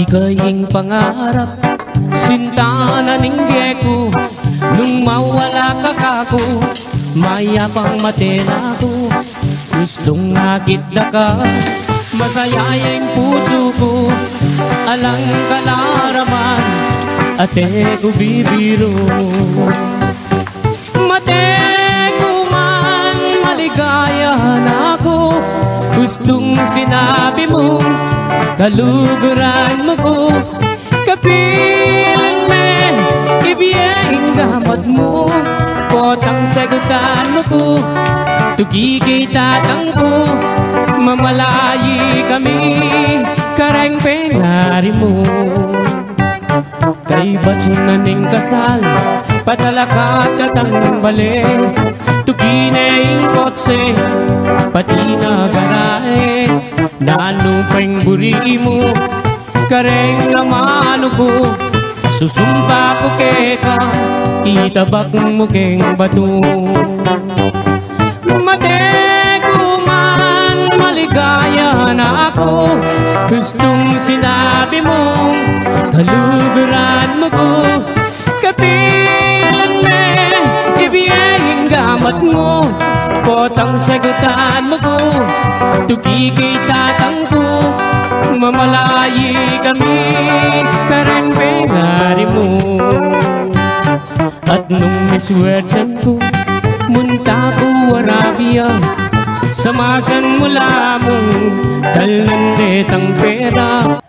kaying pangarap, sinta na ningge ko. Nung mawala ka kako, mayapang matena ko. Gustong nakita ka, masaya yung puso ko. Alang kalaraman, ate ko bibiro. Mate ko man, maligaya na ako. Gustong sinabi mo, kaluguran mo ko. Kapilan me, ibiyeng gamat mo. Potang sagutan mo ko, tugi kay tatang ko. Mamalayi kami, kareng pengari mo. Kay ba't naning kasal, patalakat katang bale. Tugi na yung kotse, pati na garae. Nano pa'ng buri mo, kareng namano ko. Susumpa ko keka, itabak mo keng bato. Mate ko man, maligaya na ako. Gustong sinabi mo, kaluguran mo ko. Kapilan me, ibiyeng gamat mo. Potang sagutan mo ko, tugi kay tatang ko. Mamalayi kami, kareng pengari mo. At nung miswertsan ko, munta ko Arabia. Samasan mo lamang, talnandetang pera.